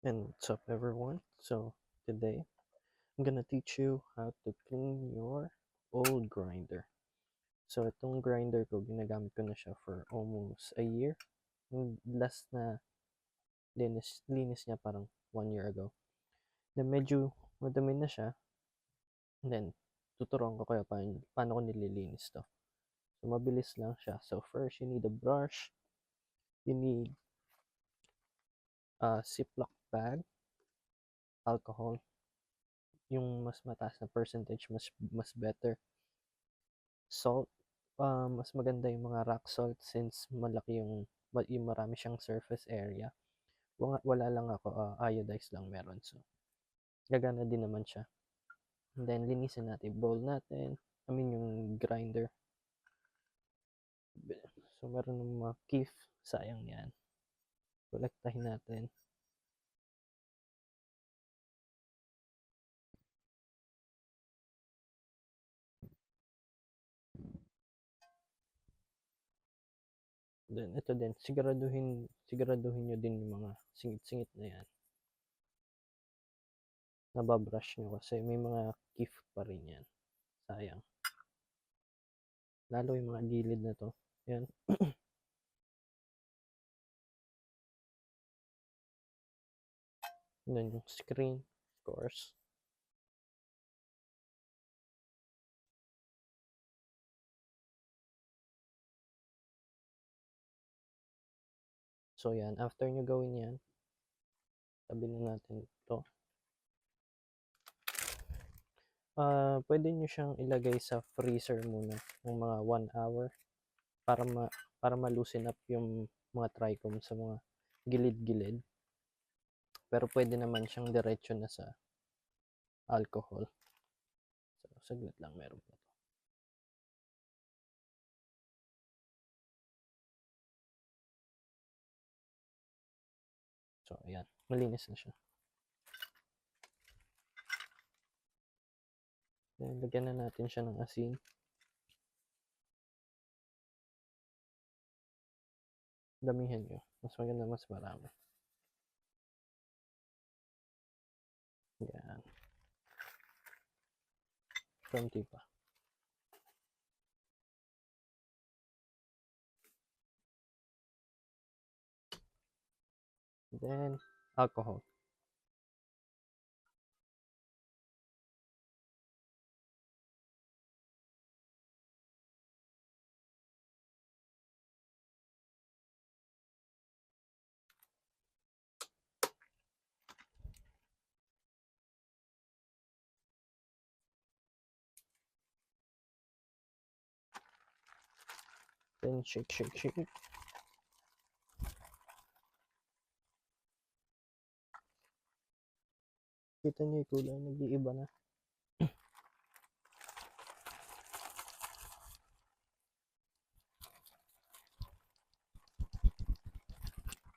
And what's up everyone? So today I'm gonna teach you how to clean your old grinder. So itong grinder ko, ginagamit ko na siya for almost a year. Yung last na linis niya parang 1 year ago. Then medyo madumi na siya. And then tuturuan ko kayo paano ko nililinis to. So mabilis lang siya. So first you need a brush. You need a Ziploc bag, alcohol. Yung mas mataas na percentage, mas better. Salt, mas maganda yung mga rock salt since malaki yung marami siyang surface area. Wala lang ako, iodized lang meron. So, gagana din naman siya. And then, linisin natin bowl natin. I mean, yung grinder. So, meron ng mga keef. Sayang yan. Kolektahin natin. Then, ito din. Siguraduhin nyo din yung mga singit-singit na yan. Nababrush nyo kasi may mga keef pa rin yan. Sayang. Lalo yung mga gilid na to. Yan. And then yung screen, of course. So yan, after nyo gawin yan, tabi na natin ito. Pwede nyo siyang ilagay sa freezer muna ng mga 1 hour para malusin up yung mga trichome sa mga gilid-gilid. Pero pwede naman siyang diretso na sa alcohol. So, saglit lang, meron pa to. So, ayan, malinis na siya. Then, lagyan na natin siya ng asin. Damihan nyo. Mas maganda, mas marami. Yan. Konti pa. Then, alcohol. Then, shake. Kita nyo yung kulay, nag-iiba na.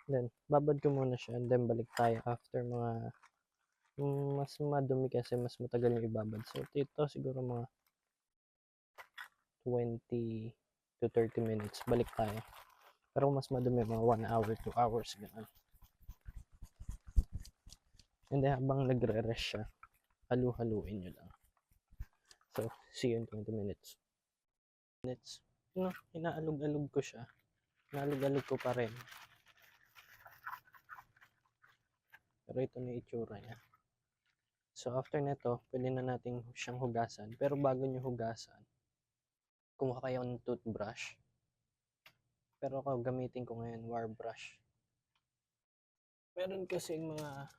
Then, babad ko muna siya and then balik tayo after mga mas madumi kasi mas matagal yung ibabad. So, ito siguro mga 20 to 30 minutes. Balik tayo. Pero mas madumi, mga 1 hour, 2 hours, ganun. And then, habang nagre-rest siya, halu-haluin nyo lang. So, see you in 20 minutes. Inaalog-alog ko siya. Inaalog-alog ko pa rin. Pero ito na itsura niya. So, after nito, pwede na natin siyang hugasan. Pero bago nyo hugasan, kumuha kayo ng toothbrush. Pero ako, gamitin ko ngayon wire brush. Meron kasi mga,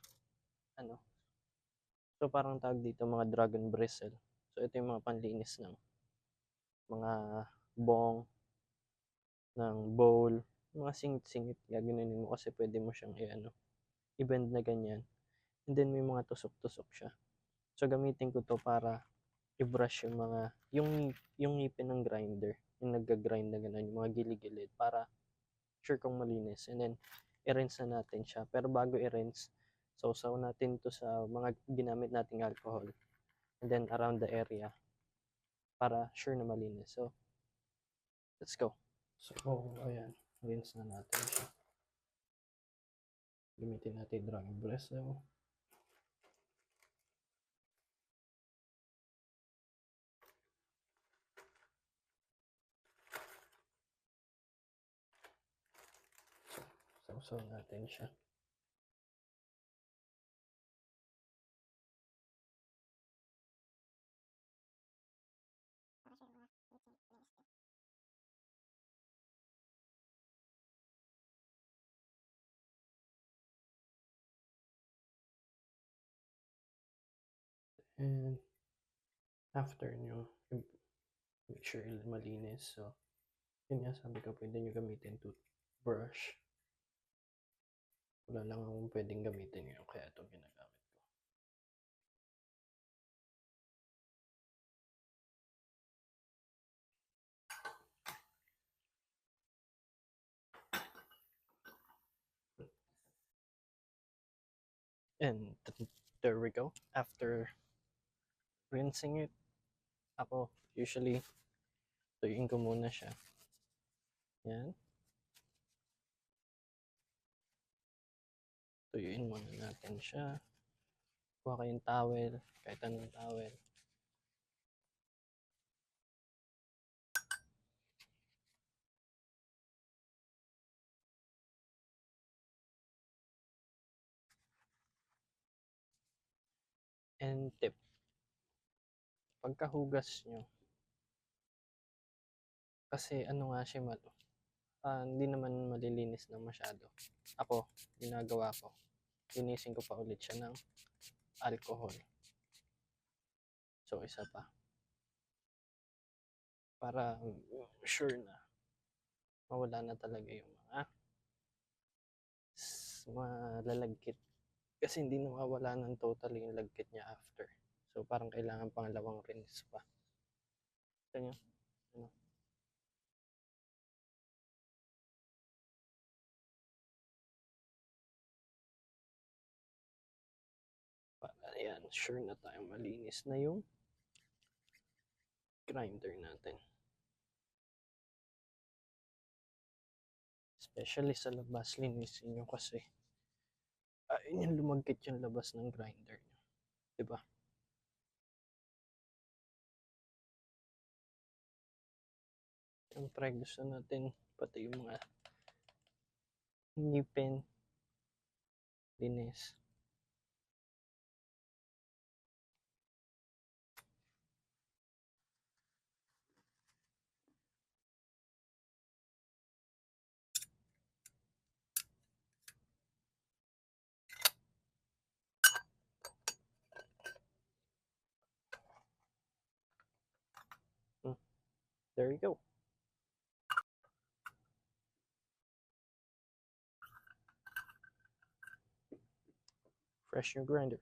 so parang tawag dito, mga dragon bristle. So, ito yung mga panlinis ng mga bong, ng bowl, mga singit-singit. Gaganunin mo kasi pwede mo siyang i-bend na ganyan. And then, may mga tusok-tusok siya. So, gamitin ko to para i-brush yung ngipin ng grinder, yung nagga-grind na gano'n, yung mga gilid-gilid, para sure kong malinis. And then, i-rinse na natin siya. Pero bago i-rinse, sausaw natin to sa mga ginamit nating alcohol. And then, around the area, para sure na malinis. So, let's go. So, ayan. Rinse na natin siya. Gamitin natin Dragon Bristle. Sausaw natin siya. And after nyo, make sure malinis. So, yun nga sabi ko, pwede nyo gamitin toothbrush. Wala lang akong pwedeng gamitin ngayon, kaya ito ginagamit ko. And there we go. After rinsing it, ako usually tuyuin ko muna siya. Yan. Tuyuin muna natin siya. Kuha kayong towel, kahit anong towel. And tip, pagkahugas nyo, kasi ano nga siya hindi naman malilinis na masyado. Ako, ginagawa ko, linisin ko pa ulit siya ng alcohol. So, isa pa. Para sure na mawala na talaga yung mga lalagkit. Kasi hindi nawawala ng totally yung lagkit niya after. So, parang kailangan pangalawang rinse pa. Ito nyo? Ano? Para yan, sure na tayo malinis na yung grinder natin. Especially sa labas, linisin nyo kasi ayun yung lumagkit yung labas ng grinder nyo. Diba? Siyempre gusto natin pati yung mga ngipin linis. There you go. Fresh new grinder.